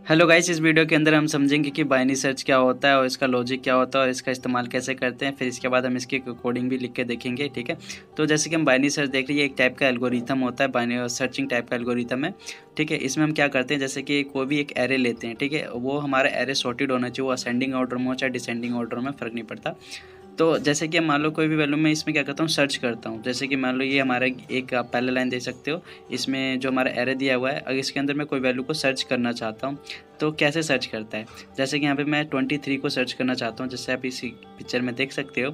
Hello guys, इस video के अंदर हम समझेंगे कि बाइनरी सर्च क्या होता है और इसका लॉजिक क्या होता है और इसका इस्तेमाल कैसे करते हैं। फिर इसके बाद हम इसकी कोडिंग भी लिख के देखेंगे। ठीक है, तो जैसे कि हम बाइनरी सर्च देख रहे हैं, एक टाइप का एल्गोरिथम होता है, बाइनरी सर्चिंग टाइप का एल्गोरिथम है। ठीक है, इसमें हम क्या करते हैं, जैसे कि कोई भी एक एरे लेते हैं। ठीक है, वो हमारा एरे सॉर्टेड होना चाहिए, वो असेंडिंग ऑर्डर में हो चाहे डिसेंडिंग ऑर्डर में, फ़र्क नहीं पड़ता। तो जैसे कि मान लो कोई भी वैल्यू मैं इसमें क्या करता हूँ, सर्च करता हूँ। जैसे कि मान लो ये हमारा एक आप पहले लाइन देख सकते हो, इसमें जो हमारा एरे दिया हुआ है, अगर इसके अंदर मैं कोई वैल्यू को सर्च करना चाहता हूँ तो कैसे सर्च करता है। जैसे कि यहाँ पे मैं 23 को सर्च करना चाहता हूँ, जैसे आप इसी पिक्चर में देख सकते हो।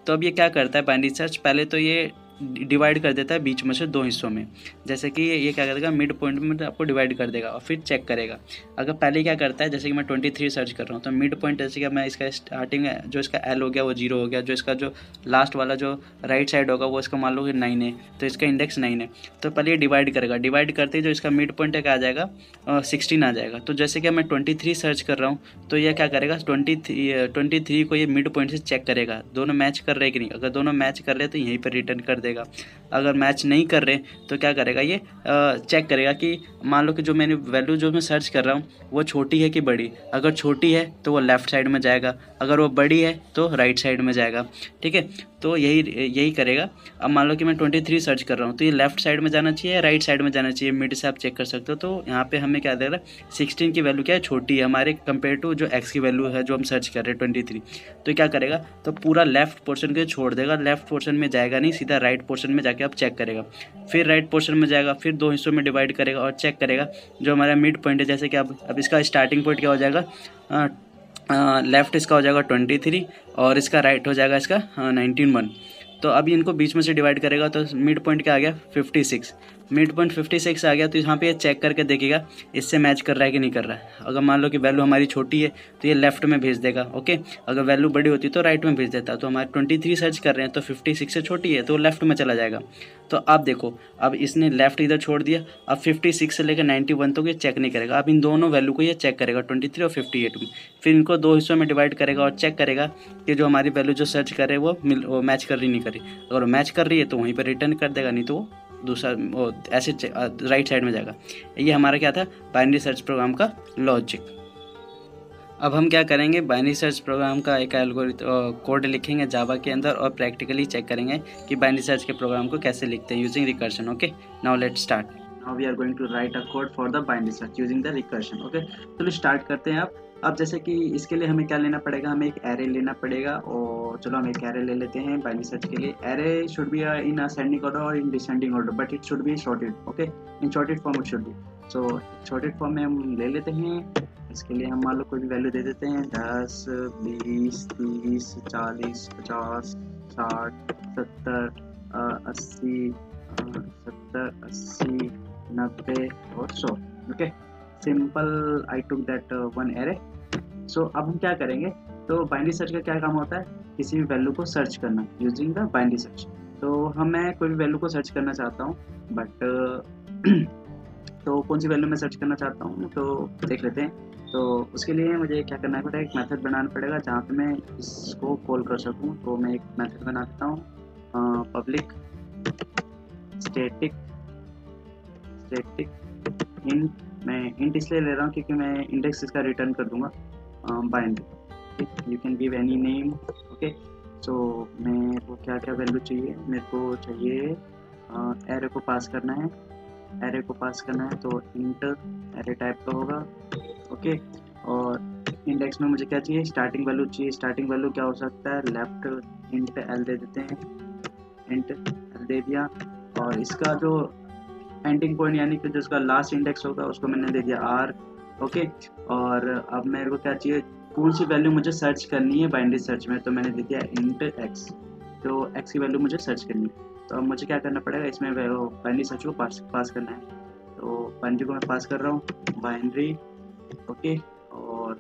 तो अब ये क्या करता है, बाइनरी सर्च पहले तो ये डिवाइड कर देता है बीच में से दो हिस्सों में। जैसे कि ये क्या करेगा, मिड पॉइंट में आपको डिवाइड कर देगा और फिर चेक करेगा। अगर पहले क्या करता है, जैसे कि मैं 23 सर्च कर रहा हूँ तो मिड पॉइंट, जैसे कि मैं इसका स्टार्टिंग जो इसका एल हो गया वो 0 हो गया, जो इसका जो लास्ट वाला जो राइट साइड होगा वो इसका मान लो कि 9 है, तो इसका इंडेक्स 9 है। तो पहले ये डिवाइड करेगा, डिवाइड करते ही जो इसका मिड पॉइंट है क्या आ जाएगा, 16 आ जाएगा। तो जैसे कि मैं 23 सर्च कर रहा हूँ तो यह क्या करेगा, 23 को ये मिड पॉइंट से चेक करेगा, दोनों मैच कर रहे कि नहीं। अगर दोनों मैच कर रहे तो यहीं पर रिटर्न कर देगा। अगर मैच नहीं कर रहे तो क्या करेगा, ये चेक करेगा कि मान लो कि जो मैंने वैल्यू जो मैं सर्च कर रहा हूँ वो छोटी है कि बड़ी। अगर छोटी है तो वो लेफ़्ट साइड में जाएगा, अगर वो बड़ी है तो राइट साइड में जाएगा। ठीक है, तो यही करेगा। अब मान लो कि मैं 23 सर्च कर रहा हूँ तो ये लेफ्ट साइड में जाना चाहिए या राइट साइड में जाना चाहिए, मिड से आप चेक कर सकते हो। तो यहाँ पे हमें क्या दे रहा है, 16 की वैल्यू क्या है, छोटी है हमारे कंपेयर टू जो एक्स की वैल्यू है जो हम सर्च कर रहे हैं 23। तो क्या करेगा, तो पूरा लेफ्ट पोर्शन को छोड़ देगा, लेफ्ट पोर्शन में जाएगा नहीं, सीधा राइट पोर्शन में जाके आप चेक करेगा। फिर राइट पोर्शन में जाएगा, फिर दो हिस्सों में डिवाइड करेगा और चेक करेगा जो हमारा मिड पॉइंट है। जैसे कि अब इसका स्टार्टिंग पॉइंट क्या हो जाएगा, लेफ्ट इसका हो जाएगा 23 और इसका राइट हो जाएगा इसका 19 1। तो अभी इनको बीच में से डिवाइड करेगा तो मिड पॉइंट क्या आ गया, 56। मिड पॉइंट 56 आ गया तो यहाँ पे ये चेक करके देखेगा इससे मैच कर रहा है कि नहीं कर रहा है। अगर मान लो कि वैल्यू हमारी छोटी है तो ये लेफ्ट में भेज देगा, ओके। अगर वैल्यू बड़ी होती तो राइट में भेज देता। तो हमारे 23 सर्च कर रहे हैं तो 56 से छोटी है तो लेफ्ट में चला जाएगा। तो अब देखो, अब इसने लेफ्ट इधर छोड़ दिया, अब 56 से लेकर 91 तक ये चेक नहीं करेगा। अब इन दोनों वैल्यू को ये चेक करेगा 23 और 58 में। फिर इनको दो हिस्सों में डिवाइड करेगा और चेक करेगा कि जो हमारी वैल्यू जो सर्च करे वो मैच कर रही नहीं कर रही। अगर वो मैच कर रही है तो वहीं पर रिटर्न कर देगा, नहीं तो वो दूसरा वो ऐसे राइट साइड में जाएगा। ये हमारा क्या था, बाइनरी सर्च प्रोग्राम का लॉजिक। अब हम क्या करेंगे, बाइनरी सर्च प्रोग्राम का एक एल्गोरिथम कोड लिखेंगे जावा के अंदर और प्रैक्टिकली चेक करेंगे कि बाइनरी सर्च के प्रोग्राम को कैसे लिखते हैं using recursion. Okay, now let's start. Now we are going to write a code for the binary search using the recursion. Okay, चलो स्टार्ट करते हैं। अब जैसे कि इसके लिए हमें क्या लेना पड़ेगा, हमें एक एरे लेना पड़ेगा। और चलो हम एक एरे ले लेते हैं बाइनरी सर्च के लिए। Array should be in ascending order और in descending order, but it should be sorted. Okay, in sorted form it should be. So sorted form में हम ले लेते हैं। इसके लिए हम मान लो कोई भी वैल्यू दे देते हैं, 10 20 30 40 50 60 70 80 70 80 90 और 100। Okay, simple I took that one array. So अब हम क्या करेंगे, तो बाइनरी सर्च का क्या काम होता है, किसी भी वैल्यू को सर्च करना यूजिंग द बाइनरी सर्च। तो मैं कोई भी वैल्यू को सर्च करना चाहता हूँ, बट तो कौन सी वैल्यू मैं सर्च करना चाहता हूँ तो देख लेते हैं। तो उसके लिए मुझे क्या करना पड़ेगा, एक मेथड बनाना पड़ेगा जहाँ पे मैं इसको कॉल कर सकूँ। तो मैं एक मेथड बना देता हूँ, पब्लिक स्टैटिक इंट। मैं इंट इसलिए ले रहा हूँ क्योंकि मैं इंडेक्स इसका रिटर्न कर दूंगा binary. You can give any name. Okay, so मेरे को क्या क्या वैल्यू चाहिए, मेरे को चाहिए एरे को पास करना है। एरे को पास करना है तो इंट एरे टाइप का होगा। ओके, और इंडेक्स में मुझे क्या चाहिए, स्टार्टिंग वैल्यू चाहिए। स्टार्टिंग वैल्यू क्या हो सकता है, लेफ्ट इंट एल दे देते हैं, इंट एल दे दिया। और इसका जो एंडिंग पॉइंट यानी कि जो उसका लास्ट इंडेक्स होगा उसको मैंने दे दिया आर। ओके, और अब मेरे को क्या चाहिए, कौन सी वैल्यू मुझे सर्च करनी है बाइनरी सर्च में, तो मैंने दे दिया इंट एक्स। तो एक्स की वैल्यू मुझे सर्च करनी है। तो अब मुझे क्या करना पड़ेगा, इसमें बाइनरी सर्च को पास करना है। तो बाइनरी को मैं पास कर रहा हूँ, बाइनरी। ओके, और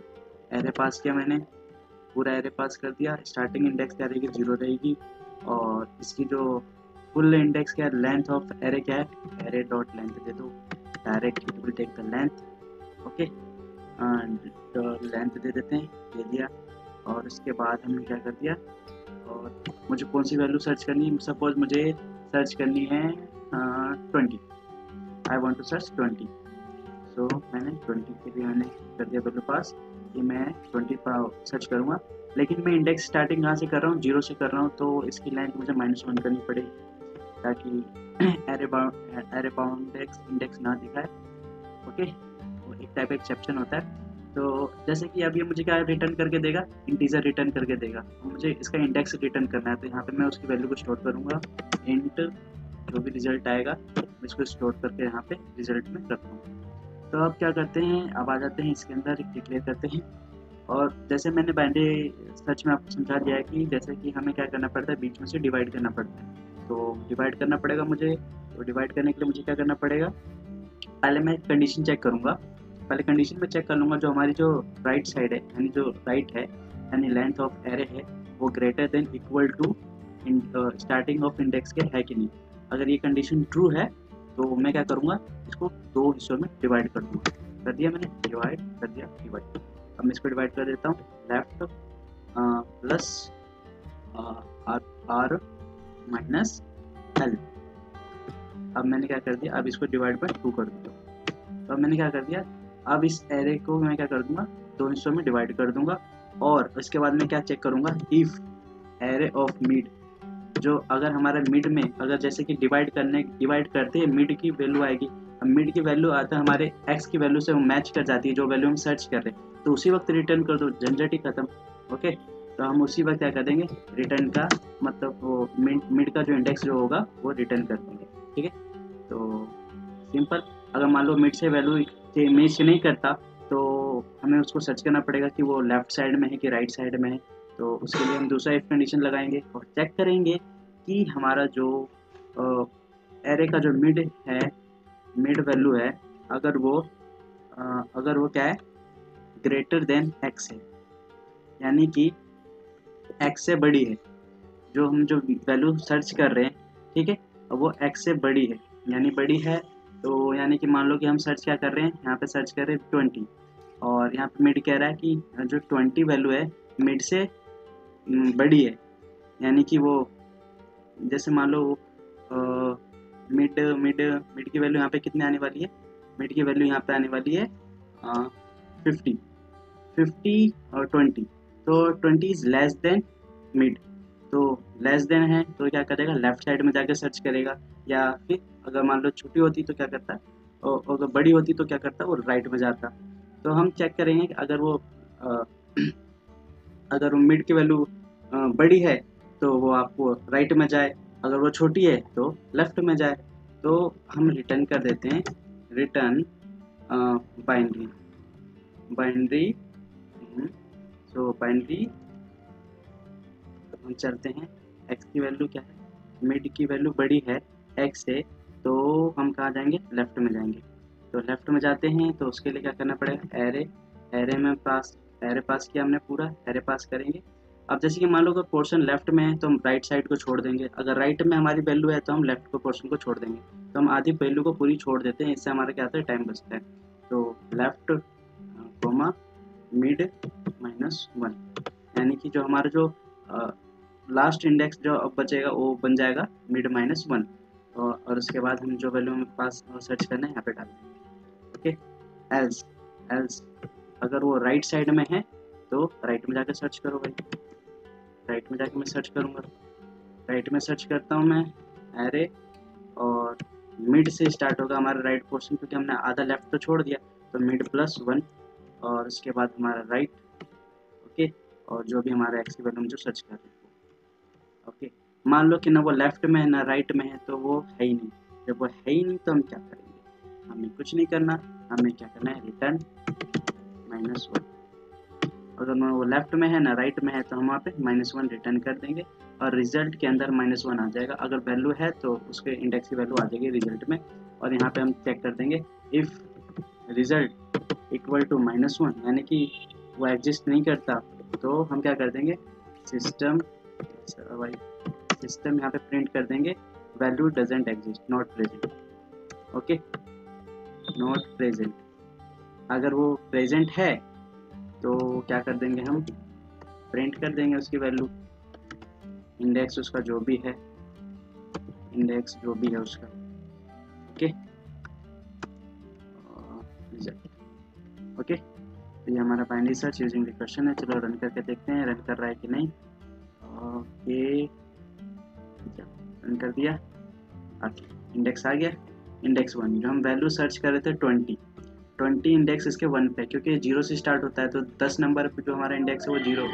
एरे पास किया मैंने, पूरा एरे पास कर दिया। स्टार्टिंग इंडेक्स क्या रहेगी, 0 रहेगी। और इसकी जो फुल इंडेक्स क्या है, लेंथ ऑफ एरे क्या है, एरे डॉट लेंथ दे दो, direct it will take the length. Okay, length दे देते हैं, दे दिया। और उसके बाद हमने क्या कर दिया, और मुझे कौन सी वैल्यू सर्च करनी है, सपोज मुझे सर्च करनी है 20। I want to search 20। So मैंने 20 के लिए मैंने कर दिया वैल्यू पास कि मैं 20 सर्च करूँगा, लेकिन मैं इंडेक्स स्टार्टिंग कहाँ से कर रहा हूँ, 0 से कर रहा हूँ, तो इसकी लेंथ मुझे -1 करनी पड़ेगी ताकि एरे बाउंड इंडेक्स ना दिखाए। ओके, वो एक टाइप एक्सेप्शन होता है। तो जैसे कि अब ये मुझे क्या रिटर्न करके देगा, इंटीजर रिटर्न करके देगा, मुझे इसका इंडेक्स रिटर्न करना है, तो यहाँ पे मैं उसकी वैल्यू को स्टोर करूँगा, इंट जो भी रिजल्ट आएगा मैं इसको स्टोर करके यहाँ पे रिजल्ट में रखूँगा। तो अब क्या करते हैं, अब आ जाते हैं इसके अंदर डिक्लेयर करते हैं। और जैसे मैंने बाइनरी सर्च में आपको समझा दिया है कि जैसे कि हमें क्या करना पड़ता है, बीच में से डिवाइड करना पड़ता है। तो डिवाइड करना पड़ेगा मुझे, तो डिवाइड करने के लिए मुझे क्या करना पड़ेगा, पहले मैं कंडीशन चेक करूँगा। पहले कंडीशन में चेक कर लूँगा जो हमारी जो राइट साइड है, यानी जो राइट है, यानी लेंथ ऑफ एरे है, वो greater than equal to starting of index के है कि नहीं। अगर ये कंडीशन ट्रू है तो मैं क्या करूँगा, इसको 2 हिस्सों में डिवाइड कर दूँगा। कर दिया मैंने, डिवाइड कर दिया, डिवाइड। अब मैं इसको डिवाइड कर देता हूँ, left plus R minus L. अब मैंने क्या कर दिया, अब इसको डिवाइड बाय 2 कर दिया। तो अब मैंने क्या कर दिया, अब इस एरे को मैं क्या कर दूंगा, 2 हिस्सों में डिवाइड कर दूंगा। और उसके बाद मैं क्या चेक करूंगा, इफ एरे ऑफ मिड, जो अगर हमारा मिड में अगर जैसे कि डिवाइड करते हैं मिड की वैल्यू आएगी, अब मिड की वैल्यू आता है हमारे एक्स की वैल्यू से वो मैच कर जाती है जो वैल्यू हम सर्च कर रहे हैं, तो उसी वक्त रिटर्न कर दो, झंझट ही खत्म। ओके, तो हम उसी वक्त क्या कर देंगे, रिटर्न का मतलब वो मिड का जो इंडेक्स जो होगा वो रिटर्न कर देंगे। ठीक है, तो सिंपल। अगर मान लो मिड से वैल्यू मैच नहीं करता तो हमें उसको सर्च करना पड़ेगा कि वो लेफ्ट साइड में है कि राइट साइड में है। तो उसके लिए हम दूसरा इफ कंडीशन लगाएंगे और चेक करेंगे कि हमारा जो एरे का जो मिड है, मिड वैल्यू है, अगर वो क्या है, ग्रेटर देन एक्स है, यानी कि एक्स से बड़ी है, जो वैल्यू सर्च कर रहे हैं, ठीक है, अब वो एक्स से बड़ी है, यानी बड़ी है। तो यानी कि मान लो कि हम सर्च क्या कर रहे हैं, यहाँ पे सर्च कर रहे हैं 20, और यहाँ पे मिड कह रहा है कि जो 20 वैल्यू है मिड से बड़ी है, यानी कि वो जैसे मान लो मिड मिड मिड की वैल्यू यहाँ पे कितनी आने वाली है, मिड की वैल्यू यहाँ पे आने वाली है 50 और 20, तो 20 इज लेस देन मिड, तो लेस देन है तो क्या करेगा, लेफ्ट साइड में जाके सर्च करेगा, या फिर अगर मान लो छोटी होती तो क्या करता, और अगर बड़ी होती तो क्या करता, वो राइट में जाता। तो हम चेक करेंगे कि अगर वो मिड की वैल्यू बड़ी है तो वो आपको राइट में जाए, अगर वो छोटी है तो लेफ्ट में जाए। तो हम रिटर्न कर देते हैं, रिटर्न बाइनरी बाइनरी सो बाइनरी हम चलते हैं, एक्स की वैल्यू क्या है, मिड की वैल्यू बड़ी है एक्स से, तो हम कहाँ जाएंगे, लेफ्ट में जाएंगे। तो लेफ्ट में जाते हैं तो उसके लिए क्या करना पड़ेगा, एरे पास किया हमने, पूरा एरे पास करेंगे। अब जैसे कि मान लो अगर पोर्शन लेफ्ट में है तो हम राइट साइड को छोड़ देंगे, अगर राइट में हमारी वैल्यू है तो हम लेफ्ट को पोर्शन को छोड़ देंगे, तो हम आधी वैल्यू को पूरी छोड़ देते हैं, इससे हमारा क्या होता है, टाइम बचता है। तो लेफ्ट कोमा मिड -1, यानी कि जो हमारा जो लास्ट इंडेक्स जो अब बचेगा वो बन जाएगा मिड -1, और उसके बाद हम जो वैल्यू में पास सर्च करना है यहाँ पे डाल देंगे। ओके, एल्स अगर वो राइट साइड में है तो राइट में जाकर सर्च करो भाई, राइट में जाकर मैं सर्च करूँगा, राइट में सर्च करता हूँ मैं एरे, और मिड से स्टार्ट होगा हमारा राइट पोर्शन, क्योंकि हमने आधा लेफ्ट तो छोड़ दिया, तो मिड +1 और उसके बाद हमारा राइट। ओके, और जो भी हमारा एक्स की वैल्यू हम जो सर्च कर रहे हैं। ओके, मान लो कि ना वो लेफ्ट में है ना राइट में है, तो वो है ही नहीं। जब वो है ही नहीं तो हम क्या करेंगे, हमें कुछ नहीं करना, हमें क्या करना है, रिटर्न -1। अगर वो लेफ्ट में है ना राइट में है तो हम वहाँ पे -1 रिटर्न कर देंगे, और रिजल्ट के अंदर -1 आ जाएगा। अगर वैल्यू है तो उसके इंडेक्स की वैल्यू आ जाएगी रिजल्ट में, और यहाँ पे हम चेक कर देंगे इफ़ रिजल्ट इक्वल टू -1, यानी कि वो एग्जिस्ट नहीं करता, तो हम क्या कर देंगे, सिस्टम यहाँ पे प्रिंट कर देंगे value doesn't exist, not present. Okay, not present. अगर वो प्रेजेंट है तो क्या कर देंगे, हम प्रिंट कर देंगे उसकी वैल्यू, इंडेक्स उसका जो भी है, इंडेक्स जो भी है उसका। ओके, ओके, तो ये हमारा binary search using the question है। चलो रन करके देखते हैं रन कर रहा है कि नहीं। ओके, रन कर दिया। ओके, इंडेक्स आ गया, इंडेक्स 1। जो हम वैल्यू सर्च कर रहे थे 20 इंडेक्स इसके 1 पे, क्योंकि 0 से स्टार्ट होता है तो 10 नंबर पे जो हमारा इंडेक्स है वो 0,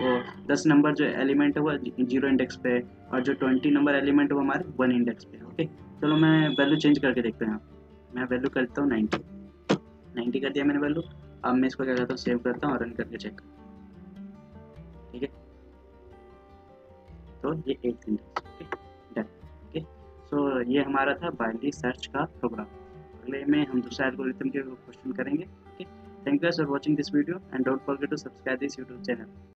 10 नंबर जो एलिमेंट है वो 0 इंडेक्स पे है, और जो 20 नंबर एलिमेंट है वो हमारे 1 इंडेक्स पे है। ओके, चलो मैं वैल्यू चेंज करके देखते हैं। मैं वैल्यू करता हूँ 90 कर दिया मैंने वैल्यू। अब मैं इसको क्या करता हूँ, सेव करता हूँ और रन करके चेक करता हूँ। ठीक है, तो ये 8 इंडेक्स। Okay, done. ओके, सो ये हमारा था बाइनरी सर्च का प्रोग्राम। अगले में हम दूसरा एल्गोरिथम के क्वेश्चन करेंगे। Okay, thank you for watching this video and don't forget to subscribe this YouTube channel.